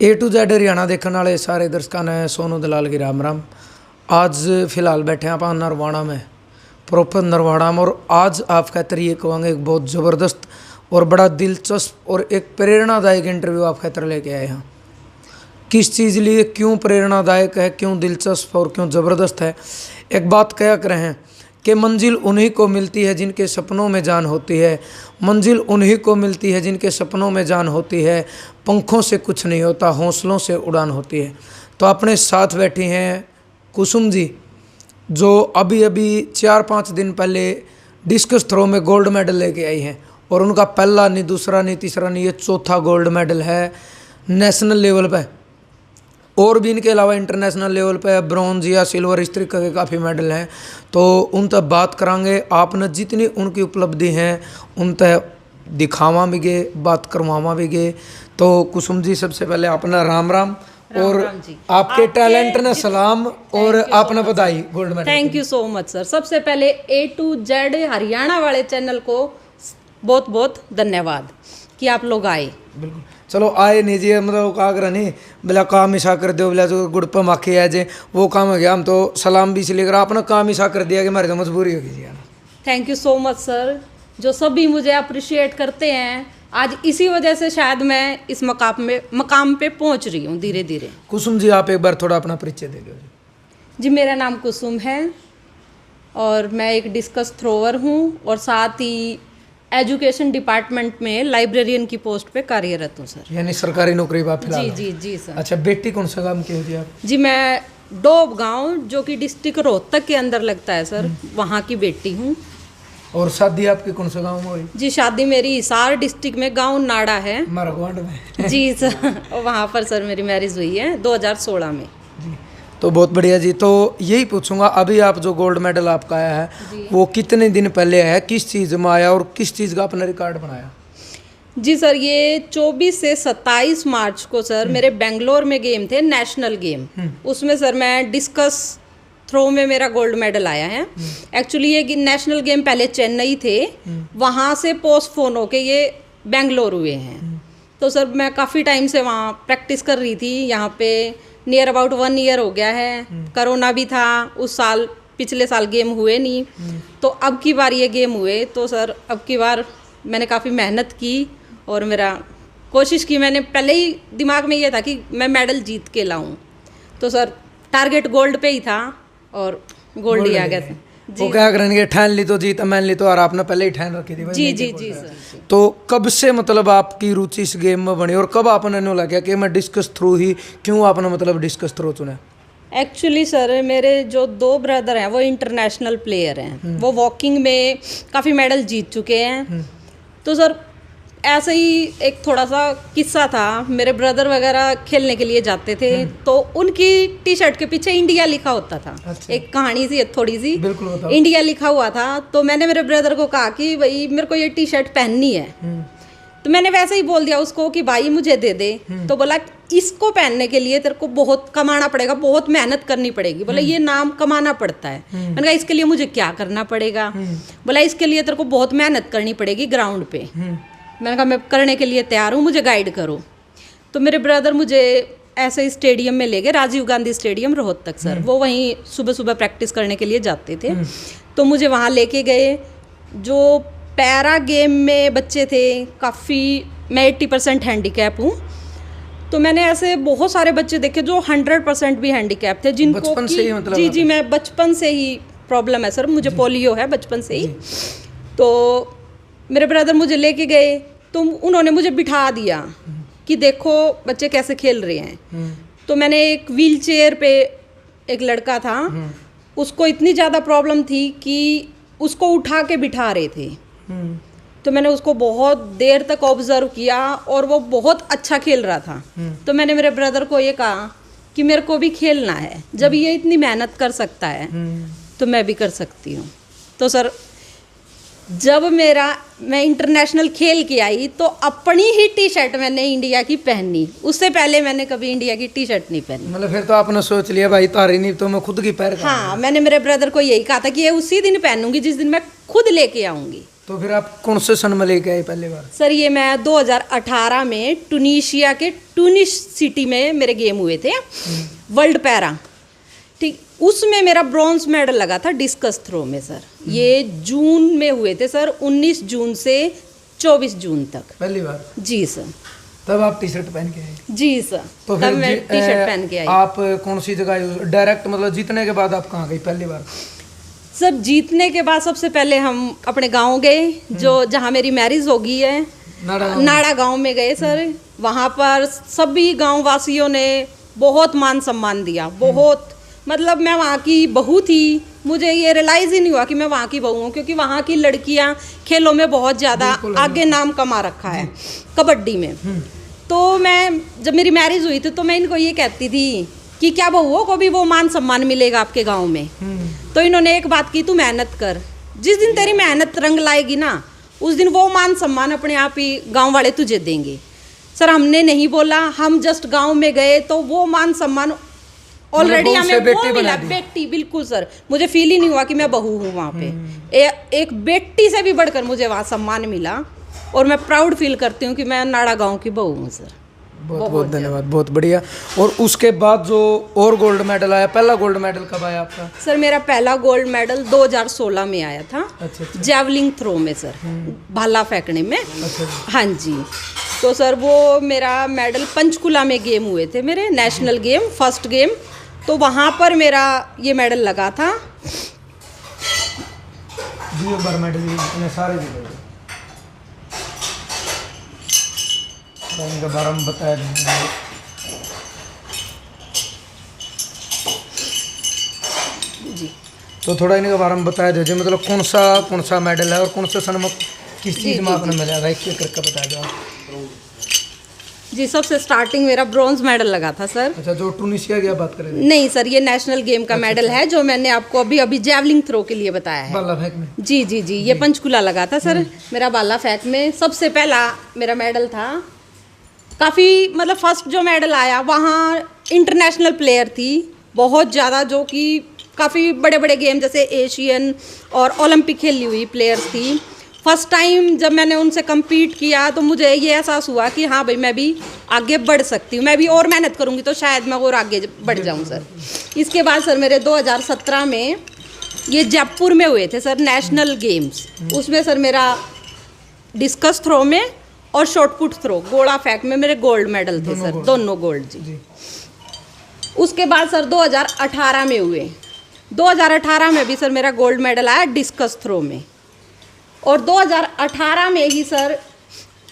A to Z Haryana देखने वाले सारे दर्शकों ने सोनू दलाल की राम राम। आज फिलहाल बैठे हैं आप नरवाड़ा में, प्रॉपर नरवाड़ा में। और आज आप कहते ये कहेंगे एक बहुत ज़बरदस्त और बड़ा दिलचस्प और एक प्रेरणादायक इंटरव्यू आप कहते लेके आए हैं। किस चीज़ लिए, क्यों प्रेरणादायक है, क्यों दिलचस्प और क्यों ज़बरदस्त है। एक बात क्या कर रहे हैं कि मंजिल उन्हीं को मिलती है जिनके सपनों में जान होती है। मंजिल उन्हीं को मिलती है जिनके सपनों में जान होती है। पंखों से कुछ नहीं होता, हौसलों से उड़ान होती है। तो अपने साथ बैठी हैं कुसुम जी, जो अभी अभी 4-5 दिन पहले डिस्कस थ्रो में गोल्ड मेडल लेके आई हैं। और उनका पहला नहीं, दूसरा नहीं, तीसरा नहीं, ये चौथा गोल्ड मेडल है नेशनल लेवल पे। और भी इनके अलावा इंटरनेशनल लेवल पे ब्रॉन्ज या सिल्वर इस तरीके के काफ़ी मेडल हैं। तो उन तक बात करांगे। आपने जितनी उनकी उपलब्धि हैं उन तक दिखावा भी गए, बात करवावा भी गए। तो कुसुम जी, सबसे पहले अपना राम राम और आपके टैलेंट ने सलाम और आपने बधाई gold medal. Thank you so much sir. सबसे पहले ए टू जेड हरियाणा वाले चैनल को बहुत बहुत धन्यवाद कि आप लोग आए। बिल्कुल, चलो आए नहीं जी, मतलब का कर नहीं बोला काम ईसा कर दो, बोला जो गुड़ पर माखी है जे वो काम हो गया। हम तो सलाम भी इसलिए कर, आपने काम ईसा कर दिया कि हमारी तो मजबूरी होगी जी। Thank you so much sir, जो सभी मुझे अप्रिशिएट करते हैं। आज इसी वजह से शायद मैं इस मकाम पे पहुंच रही हूँ धीरे धीरे। कुसुम जी, आप एक बार थोड़ा अपना परिचय दे दो जी। मेरा नाम कुसुम है और मैं एक डिस्कस थ्रोवर हूँ और साथ ही एजुकेशन डिपार्टमेंट में लाइब्रेरियन की पोस्ट पे कार्यरत हूँ सर। यानी सरकारी नौकरी बात फिलहाल? जी जी जी सर। अच्छा, बेटी कौन सा काम की होती है आप? जी, मैं डोब गांव, जो कि डिस्ट्रिक्ट रोहतक के अंदर लगता है सर, वहाँ की बेटी हूँ। और शादी आपकी कौन सा गाँव में हुई? जी, शादी मेरी हिसार डिस्ट्रिक्ट में गांव नाड़ा है मारगवाड़ में। जी सर, वहाँ पर सर मेरी मैरिज हुई है 2016 में जी। तो बहुत बढ़िया जी। तो यही पूछूंगा, अभी आप जो गोल्ड मेडल आपका आया है वो कितने दिन पहले आया, किस चीज़ में आया और किस चीज़ का अपना रिकॉर्ड बनाया? जी सर, ये 24 से 27 मार्च को सर मेरे बेंगलोर में गेम थे, नेशनल गेम। उसमें सर मैं डिस्कस थ्रो में मेरा गोल्ड मेडल आया है। एक्चुअली ये नेशनल गेम पहले चेन्नई थे, वहाँ से पोस्टपोन होके ये बेंगलोर हुए हैं। तो सर मैं काफ़ी टाइम से वहाँ प्रैक्टिस कर रही थी। यहाँ पे नियर अबाउट 1 ईयर हो गया है। कोरोना भी था उस साल, पिछले साल गेम हुए नहीं। तो अब की बार ये गेम हुए। तो सर अब की बार मैंने काफ़ी मेहनत की और मेरा कोशिश की। मैंने पहले ही दिमाग में ये था कि मैं मेडल जीत के लाऊं। तो सर टारगेट गोल्ड पे ही था और गोल्ड ही आ गया था। वो क्या करेंगे, ठान ली तो जीत, मान ली तो और आपने पहले ही ठान रखी थी। जी जी जी सर। तो कब से मतलब आपकी रुचि इस गेम में बनी और कब आपने नो लगा कि मैं डिस्कस थ्रो ही, क्यों आपने मतलब डिस्कस थ्रो चुना? एक्चुअली सर मेरे जो 2 ब्रदर हैं वो इंटरनेशनल प्लेयर हैं। वो वॉकिंग में काफ़ी मेडल जीत चुके हैं। तो सर ऐसे ही एक थोड़ा सा किस्सा था। मेरे ब्रदर वगैरह खेलने के लिए जाते थे तो उनकी टी शर्ट के पीछे इंडिया लिखा होता था। अच्छा। एक कहानी सी थोड़ी सी, इंडिया लिखा हुआ था। तो मैंने मेरे ब्रदर को कहा कि भाई मेरे को ये टी शर्ट पहननी है। तो मैंने वैसे ही बोल दिया उसको कि भाई मुझे दे दे। तो बोला इसको पहनने के लिए तेरे को बहुत कमाना पड़ेगा, बहुत मेहनत करनी पड़ेगी। बोला ये नाम कमाना पड़ता है। मैंने कहा इसके लिए मुझे क्या करना पड़ेगा? बोला इसके लिए तेरे को बहुत मेहनत करनी पड़ेगी ग्राउंड पे। मैंने कहा मैं करने के लिए तैयार हूँ, मुझे गाइड करो। तो मेरे ब्रदर मुझे ऐसे ही स्टेडियम में ले गए, राजीव गांधी स्टेडियम रोहतक सर। वो वहीं सुबह सुबह प्रैक्टिस करने के लिए जाते थे। तो मुझे वहाँ लेके गए। जो पैरा गेम में बच्चे थे काफ़ी, मैं 80% हैंडीकैप हूँ। तो मैंने ऐसे बहुत सारे बच्चे देखे जो 100% भी हैंडीकैप थे, जिनको बचपन से ही मतलब? जी जी, मैं बचपन से ही प्रॉब्लम है सर, मुझे पोलियो है बचपन से ही। तो मेरे ब्रदर मुझे लेके गए तो उन्होंने मुझे बिठा दिया कि देखो बच्चे कैसे खेल रहे हैं। तो मैंने एक व्हील चेयर पे, एक लड़का था, उसको इतनी ज़्यादा प्रॉब्लम थी कि उसको उठा के बिठा रहे थे। तो मैंने उसको बहुत देर तक ऑब्जर्व किया और वो बहुत अच्छा खेल रहा था। तो मैंने मेरे ब्रदर को ये कहा कि मेरे को भी खेलना है, जब ये इतनी मेहनत कर सकता है तो मैं भी कर सकती हूँ। तो सर जब मैं इंटरनेशनल खेल के आई तो अपनी ही टी शर्ट मैंने इंडिया की पहनी। उससे पहले मैंने कभी इंडिया की टी शर्ट नहीं पहनी। मतलब फिर तो आपने सोच लिया भाई तारी नहीं तो मैं खुद की पहन। हाँ, मैंने मेरे ब्रदर को यही कहा था कि ये उसी दिन पहनूंगी जिस दिन मैं खुद लेके आऊंगी। तो फिर आप कौन से सन में लेके आए पहली बार? सर ये मैं 2018 में टूनीशिया के टूनिस सिटी में मेरे गेम हुए थे, वर्ल्ड पैरा, ठीक, उसमें मेरा ब्रॉन्ज मेडल लगा था डिस्कस थ्रो में सर। ये जून में हुए थे सर, 19 जून से 24 जून तक। पहली बार? जी सर। तब आप टी शर्ट पहन के आए? जी सर। तो तब मैं टी शर्ट पहन के आई। आप कौन सी जगह डायरेक्ट मतलब जीतने के बाद आप कहाँ गई पहली बार? सर जीतने के बाद सबसे पहले हम अपने गांव गए, जो जहां मेरी मैरिज हो गई है, नाड़ा गांव में गए सर। वहां पर सभी गांव वासियों ने बहुत मान सम्मान दिया, बहुत, मतलब मैं वहाँ की बहू थी, मुझे ये रियलाइज़ ही नहीं हुआ कि मैं वहाँ की बहू हूँ, क्योंकि वहाँ की लड़कियाँ खेलों में बहुत ज़्यादा आगे नाम कमा रखा है, कबड्डी में। तो मैं जब मेरी मैरिज हुई थी तो मैं इनको ये कहती थी कि क्या बहुओं को भी वो मान सम्मान मिलेगा आपके गांव में। तो इन्होंने एक बात की, तू मेहनत कर, जिस दिन तेरी मेहनत रंग लाएगी ना, उस दिन वो मान सम्मान अपने आप ही गांव वाले तुझे देंगे। सर हमने नहीं बोला, हम जस्ट गांव में गए तो वो मान सम्मान ऑलरेडी हमें वो मिला। बेटी, बिल्कुल सर, मुझे फील ही नहीं हुआ कि मैं बहू हूँ वहाँ पे। एक बेटी से भी बढ़कर मुझे वहाँ सम्मान मिला, और मैं प्राउड फील करती हूँ कि मैं नाड़ा गांव की बहू हूँ सर। बहुत बहुत धन्यवाद, बहुत बढ़िया। और उसके बाद जो और गोल्ड मेडल आया, पहला गोल्ड मेडल कब आया आपका? सर मेरा पहला गोल्ड मेडल 2016 में आया था। अच्छा। जैवलिंग थ्रो में सर, भाला फेंकने में। अच्छा। हाँ जी। तो सर वो मेरा मेडल पंचकुला में गेम हुए थे मेरे, नेशनल गेम, फर्स्ट गेम, तो वहाँ पर मेरा ये मेडल लगा था। बार मेडल सारे इनका बारे में बताया जी। तो थोड़ा इनके बारे में बताया दीजिए, मतलब कौन सा मेडल है और कौन सा सन में किस चीज़ में आपने मिला, एक एक करके बता दो आप। जी, सबसे स्टार्टिंग मेरा ब्रॉन्ज मेडल लगा था सर। अच्छा, जो टूनिशिया की बात करें? नहीं सर, ये नेशनल गेम का मेडल है, जो मैंने आपको अभी जैवलिंग थ्रो के लिए बताया है, भाला फेंक में। जी जी जी, ये पंचकुला लगा था सर मेरा भाला फेंक में। सबसे पहला मेरा मेडल था, काफ़ी मतलब फर्स्ट जो मेडल आया वहाँ इंटरनेशनल प्लेयर थी बहुत ज़्यादा, जो कि काफ़ी बड़े बड़े गेम जैसे एशियन और ओलंपिक खेली हुई प्लेयर्स थी। फर्स्ट टाइम जब मैंने उनसे compete किया तो मुझे ये एहसास हुआ कि हाँ भाई, मैं भी आगे बढ़ सकती हूँ, मैं भी और मेहनत करूँगी तो शायद मैं और आगे बढ़ जाऊँ सर। इसके बाद सर मेरे 2017 में ये जयपुर में हुए थे सर नेशनल गेम्स, उसमें सर मेरा डिस्कस थ्रो में और शॉर्ट पुट थ्रो, गोला फेंक में मेरे गोल्ड मेडल थे सर, दोनों गोल्ड जी। उसके बाद सर 2018 में हुए, 2018 में भी सर मेरा गोल्ड मेडल आया डिस्कस थ्रो में। और 2018 में ही sir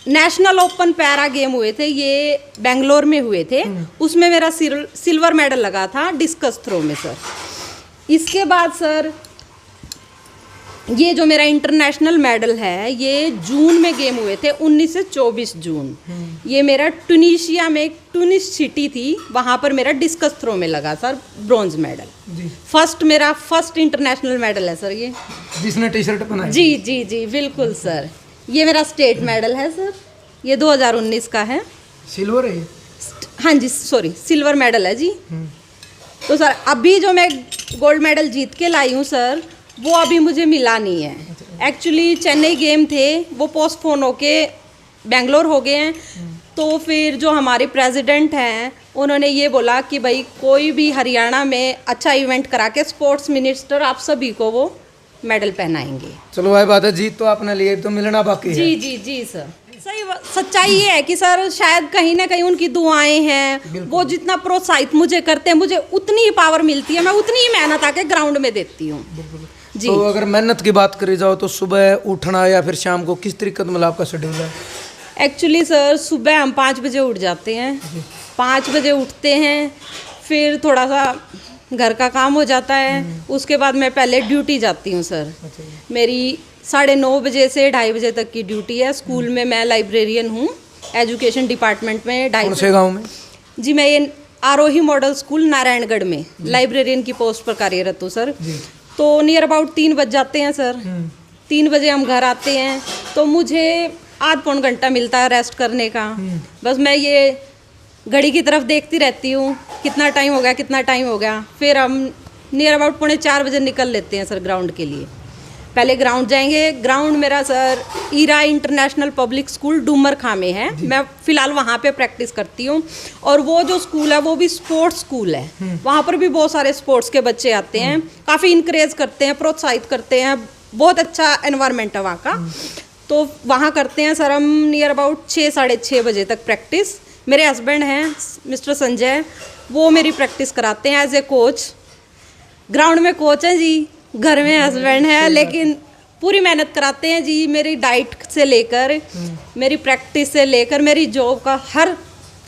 national open para game हुए थे, ये बेंगलोर में हुए थे, उसमें मेरा सिल्वर मेडल लगा था डिस्कस थ्रो में सर। इसके बाद सर ये जो मेरा इंटरनेशनल मेडल है, ये जून में गेम हुए थे, 19 से 24 जून। ये मेरा टूनीशिया में, एक टूनिस सिटी थी, वहाँ पर मेरा डिस्कस थ्रो में लगा सर ब्रॉन्ज मेडल। मेरा फर्स्ट इंटरनेशनल मेडल है सर ये, जिसने टी शर्ट पहनाई। जी जी जी बिल्कुल सर। ये मेरा स्टेट मेडल है सर, ये 2019 का है। सिल्वर है ये? हाँ जी, सॉरी, सिल्वर मेडल है जी। तो सर अभी जो मैं गोल्ड मेडल जीत के लाई हूँ सर, वो अभी मुझे मिला नहीं है। एक्चुअली चेन्नई गेम थे, वो पोस्टपोन होके बेंगलोर हो गए हैं। तो फिर जो हमारे प्रेसिडेंट हैं, उन्होंने ये बोला कि भाई कोई भी हरियाणा में अच्छा इवेंट करा के स्पोर्ट्स मिनिस्टर आप सभी को वो मेडल पहनाएंगे। चलो भाई, बात है, जीत तो आपने लिए, तो मिलना बाकी है। जी जी जी सर, सही सच्चाई ये है कि सर शायद कहीं ना कहीं उनकी दुआएं हैं, वो जितना प्रोत्साहित मुझे करते हैं, मुझे उतनी ही पावर मिलती है, मैं उतनी ही मेहनत आके ग्राउंड में देती हूँ जी। तो अगर मेहनत की बात करी जाओ तो सुबह उठना या फिर शाम को किस तरीके मतलब आपका शेड्यूल है? एक्चुअली सर सुबह हम 5 बजे उठ जाते हैं, 5 बजे उठते हैं, फिर थोड़ा सा घर का काम हो जाता है, उसके बाद मैं पहले ड्यूटी जाती हूँ सर। मेरी 9:30 बजे से 2:30 बजे तक की ड्यूटी है। स्कूल में मैं लाइब्रेरियन हूँ, एजुकेशन डिपार्टमेंट में। कौन से गाँव में? जी, मैं ये आरोही मॉडल स्कूल नारायणगढ़ में लाइब्रेरियन की पोस्ट पर कार्यरत हूँ सर। तो नियर अबाउट 3 बज जाते हैं सर। 3 बजे हम घर आते हैं तो मुझे आध पौन घंटा मिलता है रेस्ट करने का। बस मैं ये घड़ी की तरफ देखती रहती हूँ, कितना टाइम हो गया, कितना टाइम हो गया। फिर हम नियर अबाउट 3:45 बजे निकल लेते हैं सर ग्राउंड के लिए। पहले ग्राउंड जाएंगे। ग्राउंड मेरा sir era international public school डूमर खां में है, मैं फ़िलहाल वहाँ पे प्रैक्टिस करती हूँ। और वो जो स्कूल है वो भी स्पोर्ट्स स्कूल है, वहाँ पर भी बहुत सारे स्पोर्ट्स के बच्चे आते हैं, काफ़ी इनक्रेज करते हैं, प्रोत्साहित करते हैं, बहुत अच्छा एनवायरनमेंट है वहाँ का। तो वहाँ करते हैं सर हम नियर अबाउट 6-6:30 बजे तक प्रैक्टिस। मेरे हस्बैंड हैं मिस्टर संजय, वो मेरी प्रैक्टिस कराते हैं एज ए कोच। ग्राउंड में कोच हैं जी, घर में हस्बैंड है, लेकिन पूरी मेहनत कराते हैं जी। मेरी डाइट से लेकर मेरी प्रैक्टिस से लेकर मेरी जॉब का हर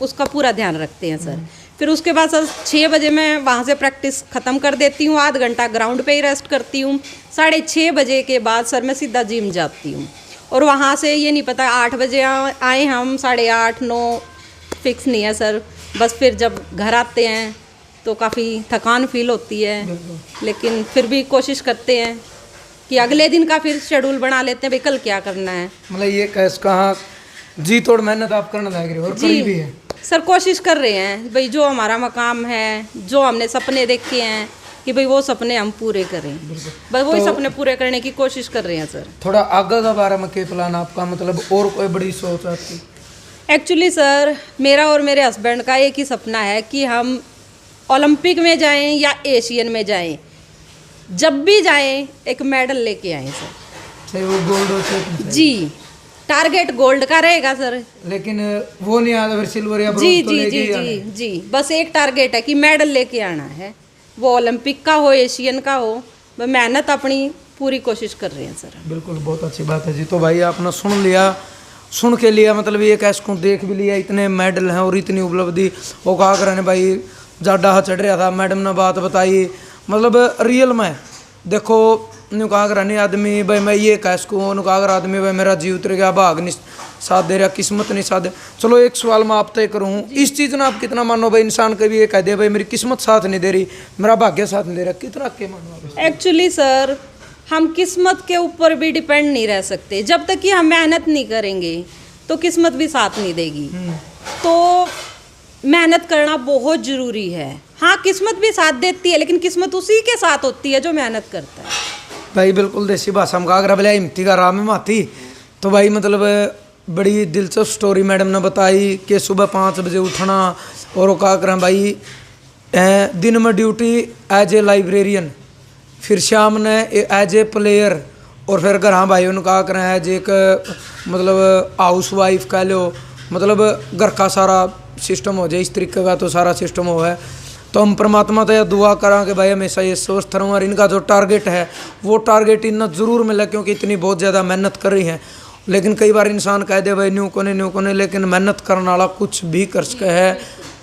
उसका पूरा ध्यान रखते हैं सर। फिर उसके बाद सर 6 बजे मैं वहाँ से प्रैक्टिस ख़त्म कर देती हूँ, आध घंटा ग्राउंड पे ही रेस्ट करती हूँ। 6:30 बजे के बाद सर मैं सीधा जिम जाती हूँ। और वहाँ से ये नहीं पता 8 बजे आए हम, 8:30-9 फिक्स नहीं है सर। बस फिर जब घर आते हैं तो काफ़ी थकान फील होती है, लेकिन फिर भी कोशिश करते हैं कि अगले दिन का फिर शेड्यूल बना लेते हैं भाई कल क्या करना है। मतलब ये कैस कहाँ जी तोड़ मेहनत आप करना लग रही हो और करी भी है सर। कोशिश कर रहे हैं भाई जो हमारा मकाम है, जो हमने सपने देखे हैं कि भाई वो सपने हम पूरे करें, बस वही सपने पूरे करने की कोशिश कर रहे हैं सर। थोड़ा आगे का बारे में क्या प्लान आपका, मतलब और कोई बड़ी सोच आपकी? एक्चुअली सर मेरा और मेरे हस्बैंड का एक ही सपना है कि हम ओलंपिक में जाएं या एशियन में जाएं, जब भी जाएं एक मेडल लेके आएं सर। चाहे वो गोल्ड हो चाहे जी, टारगेट गोल्ड का रहेगा सर, लेकिन वो नहीं आता फिर सिल्वर या जी ब्रोंज तो जी लेके जी ही आना जी है। जी, बस एक टारगेट है कि मेडल लेके आना है, वो ओलंपिक का हो एशियन का हो। वह मेहनत अपनी पूरी कोशिश कर रहे हैं सर। बिल्कुल, बहुत अच्छी बात है जी। तो भाई आपने सुन के लिया, मतलब ये कैश को देख भी लिया, इतने मेडल हैं और इतनी उपलब्धि। वो कहा कर भाई जाडा चढ़ रहा था, मैडम ने बात बताई, मतलब रियल में देखो न्यू कहा कर आदमी भाई मैं ये कैश को कहा कर आदमी भाई मेरा जीव उतर गया, भाग नहीं साथ दे रहा, किस्मत नहीं साथ दे। चलो एक सवाल मैं आप तय करूँ, इस चीज़ ने आप कितना मानो भाई? इंसान कभी ये कह दे भाई मेरी किस्मत साथ नहीं दे रही, मेरा भाग्य साथ नहीं दे रहा, कितना के मानो? एक्चुअली सर हम किस्मत के ऊपर भी डिपेंड नहीं रह सकते। जब तक कि हम मेहनत नहीं करेंगे तो किस्मत भी साथ नहीं देगी। तो मेहनत करना बहुत ज़रूरी है। हाँ, किस्मत भी साथ देती है, लेकिन किस्मत उसी के साथ होती है जो मेहनत करता है। भाई बिल्कुल देसी भाषा में कहा बोले हिमती का राह में माती। तो भाई मतलब बड़ी दिलचस्प स्टोरी मैडम ने बताई कि सुबह 5 बजे उठना और वो कहा करें भाई दिन में ड्यूटी एज ए लाइब्रेरियन, फिर शाम ने एज ए प्लेयर, और फिर घर हाँ भाई उन्होंने कहा करें एज एक मतलब हाउस वाइफ कह लो, मतलब घर का सारा सिस्टम हो जाए इस तरीके का, तो सारा सिस्टम हो है। तो हम परमात्मा तो यह दुआ करा कि भाई हमेशा ये स्वस्थ रहूँ और इनका जो टारगेट है वो टारगेट इतना ज़रूर मिला, क्योंकि इतनी बहुत ज़्यादा मेहनत कर रही हैं। लेकिन कई बार इंसान कह दे भाई न्यू कोने, लेकिन मेहनत करने वाला कुछ भी कर सके है,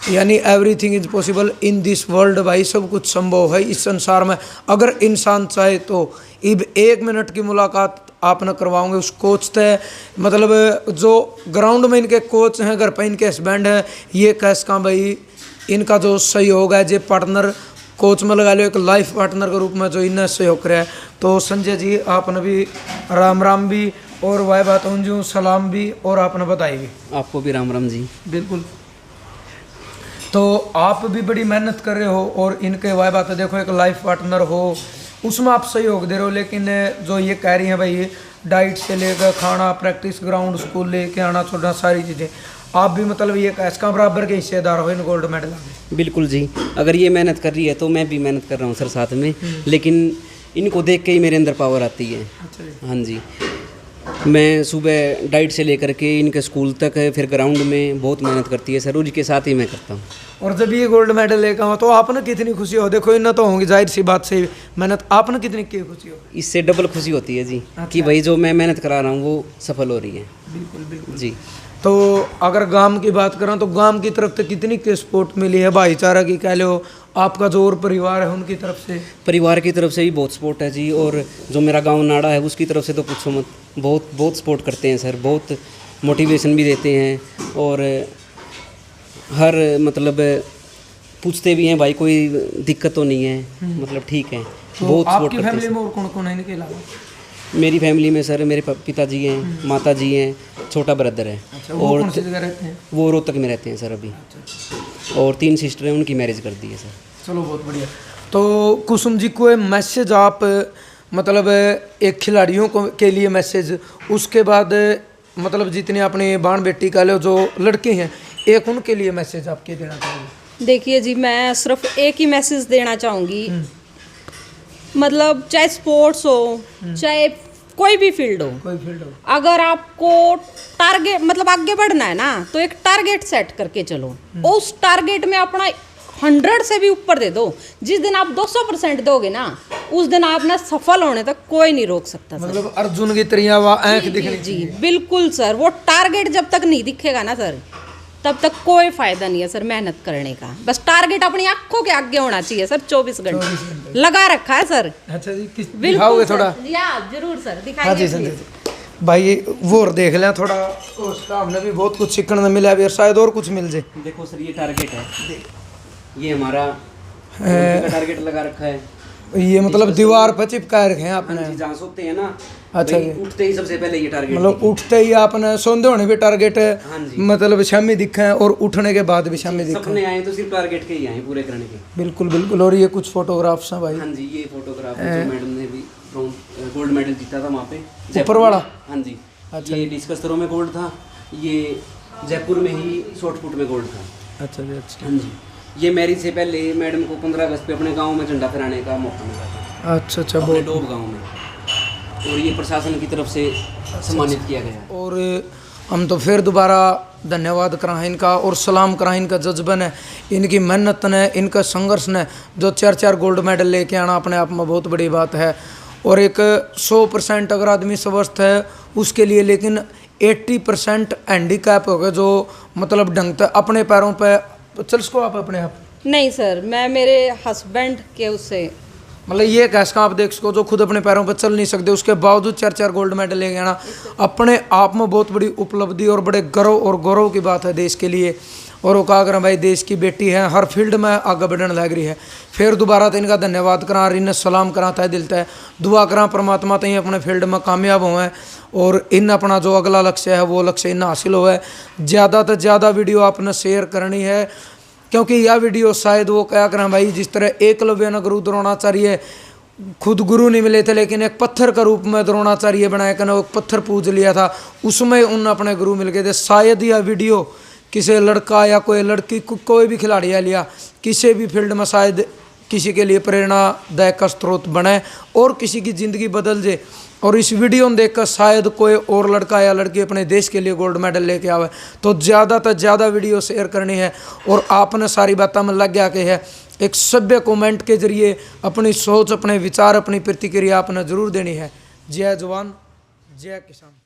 यानी everything is possible in this world. भाई सब कुछ संभव है इस संसार में, अगर इंसान चाहे तो। अब 1 मिनट की मुलाकात आप न करवाओगे उस कोच से, मतलब जो ग्राउंड में इनके कोच हैं, घर पर इनके हस्बैंड हैं, ये कैस का भाई इनका जो सहयोग है, जो पार्टनर कोच में लगा लो एक लाइफ पार्टनर के रूप में जो इन्हें सहयोग करे। तो संजय जी आपने भी राम राम भी, और वाह बात उन सलाम भी, और आपने बताई भी। आपको भी राम राम जी। बिल्कुल, तो आप भी बड़ी मेहनत कर रहे हो और इनके वाह बात देखो एक लाइफ पार्टनर हो उसमें आप सहयोग दे रहे हो, लेकिन जो ये कह रही हैं भाई डाइट से लेकर खाना, प्रैक्टिस ग्राउंड, स्कूल लेके आना छोड़ना, सारी चीज़ें आप भी मतलब ये कैश का बराबर के हिस्सेदार हो इन गोल्ड मेडल में। बिल्कुल जी, अगर ये मेहनत कर रही है तो मैं भी मेहनत कर रहा हूँ सर साथ में, लेकिन इनको देख के ही मेरे अंदर पावर आती है। हाँ जी, मैं सुबह डाइट से लेकर के इनके स्कूल तक है, फिर ग्राउंड में बहुत मेहनत करती है सर, उनके साथ ही मैं करता हूँ। और जब ये गोल्ड मेडल लेकर हो तो आपने कितनी खुशी हो? देखो इन्हें तो होंगी जाहिर सी बात से मेहनत, आपने कितनी की खुशी हो? इससे डबल खुशी होती है जी। कि भाई जो मैं मेहनत करा रहा हूँ वो सफल हो रही है। बिल्कुल बिल्कुल जी। तो अगर गांव की बात करें तो गांव की तरफ से कितनी की सपोर्ट मिली है, भाईचारा की कह लो, आपका जो और परिवार है उनकी तरफ से? परिवार की तरफ से भी बहुत सपोर्ट है जी, और जो मेरा गांव नाड़ा है उसकी तरफ से तो पूछो मत, बहुत सपोर्ट करते हैं सर, बहुत मोटिवेशन भी देते हैं, और हर मतलब पूछते भी हैं भाई कोई दिक्कत तो नहीं है, मतलब ठीक है। तो बहुत सपोर्ट आपकी करते फैमिली हैं। में और कौन कौन है इनके अलावा? मेरी फैमिली में सर मेरे पिताजी हैं, माता जी हैं, छोटा ब्रदर है। अच्छा, वो कौन सी जगह रहते हैं? वो रोहतक में रहते हैं सर अभी। और 3 सिस्टर हैं, उनकी मैरिज कर दी है सर। चलो बहुत बढ़िया। तो कुसुम जी को मैसेज आप मतलब एक खिलाड़ियों को के लिए मैसेज, उसके बाद मतलब जितने अपने बाण बेटी का लो जो लड़के हैं, एक उनके लिए मैसेज आप क्या देना चाहोगे? देखिए जी, मैं सिर्फ एक ही मैसेज देना चाहूँगी, मतलब चाहे स्पोर्ट्स हो, चाहे कोई भी फील्ड हो, कोई फील्ड हो, अगर आपको टारगेट मतलब आगे बढ़ना है ना, तो एक टारगेट सेट करके चलो, उस टारगेट में अपना 100 से भी ऊपर दे दो। जिस दिन आप 200% दोगे ना, उस दिन आपने सफल होने तक कोई नहीं रोक सकता सर। मतलब अर्जुन की तरह वो आंख जी, दिखनी जी चाहिए। बिल्कुल सर, वो टारगेट जब तक नहीं दिखेगा ना सर, तब तक कोई फायदा नहीं है सर मेहनत करने का। बस टारगेट अपनी आंखों के आगे होना चाहिए सर, 24 घंटे लगा रखा है सर। अच्छा जी, किस बिल्कुल दिखाओगे सर। थोड़ा? जी हाँ, जरूर सर, हाँ दिखाइए जी please। संजय जी, भाई वो और देख लें थोड़ा, उसका हमने भी बहुत कुछ सीखने में मिला, अभी शायद और कुछ मिल जाए। देखो सर, ये टारगेट है, ये हमारा ओलंपिक का टारगेट लगा रखा है। ये मतलब दीवार पर चिपका रखे हैं आपने? हाँ जी, जहाँ सोते हैं ना, अच्छा भाई, जी। उठते ही सबसे पहले ये टारगेट मतलब उठते ही आपने सोंदे होने भी टारगेट हाँ जी। मतलब शामी दिखे और उठने के बाद भी शामी दिखे। सपने आए तो सिर्फ टारगेट के ही आए पूरे करने के। बिल्कुल बिल्कुल। और ये कुछ फोटोग्राफ्स हैं भाई, हाँ जी, ये फोटोग्राफ है जो मैडम ने भी गोल्ड मेडल जीता था वहाँ पे, ऊपर जयपुर वाला? में। हाँ जी, अच्छा। ये डिस्कस थ्रो में गोल्ड था, ये जयपुर में ही शॉर्ट पुट में गोल्ड था। अच्छा जी, अच्छा हाँ जी, ये मैरिज से पहले मैडम को 15 अगस्त पे अपने गांव में झंडा फहराने का मौका मिला था, अच्छा अच्छा। अपने बहुत डोब गांव में, और ये प्रशासन की तरफ से सम्मानित किया गया। और हम तो फिर दोबारा धन्यवाद करा इनका और सलाम करा इनका जज्बन है, इनकी मेहनत ने, इनका संघर्ष ने, जो 4 गोल्ड मेडल लेके आना अपने आप में बहुत बड़ी बात है। और एक 100% अगर आदमी स्वस्थ है उसके लिए, लेकिन 80% हैंडीकैप हो गए जो मतलब ढंग से अपने पैरों पे चल सको आप अपने आप? नहीं सर, मैं मेरे हस्बैंड के उससे मतलब ये कैसे का आप देख सको जो खुद अपने पैरों पर चल नहीं सकते, उसके बावजूद 4 गोल्ड मेडल लेके आना अपने आप में बहुत बड़ी उपलब्धि और बड़े गर्व और गौरव की बात है देश के लिए। और वो कहा करें भाई, देश की बेटी है, हर फील्ड में आगे बढ़ने लग रही है। फिर दोबारा तो इनका धन्यवाद करा, इन्हें सलाम करा था दिल तय, दुआ करा परमात्मा तई अपने फील्ड में कामयाब हुए और इन अपना जो अगला लक्ष्य है वो लक्ष्य इन हासिल हुआ है। ज़्यादा से ज़्यादा वीडियो आपने शेयर करनी है, क्योंकि यह वीडियो शायद वो क्या करें भाई, जिस तरह एकलव्य ने गुरु द्रोणाचार्य खुद गुरु नहीं मिले थे लेकिन एक पत्थर का रूप में द्रोणाचार्य बनाया कर एक पत्थर पूज लिया था, उसमें उन अपने गुरु मिल गए थे। शायद यह वीडियो किसी लड़का या कोई लड़की कोई भी खिलाड़ी है लिया किसी भी फील्ड में शायद किसी के लिए प्रेरणादायक का स्रोत बने और किसी की ज़िंदगी बदल जाए। और इस वीडियो में देखकर शायद कोई और लड़का या लड़की अपने देश के लिए गोल्ड मेडल लेके आवे। तो ज़्यादा से ज़्यादा वीडियो शेयर करनी है और आपने सारी बातों में लग गया कि है एक सभ्य कमेंट के जरिए अपनी सोच, अपने विचार, अपनी प्रतिक्रिया आपने जरूर देनी है। जय जवान जय किसान।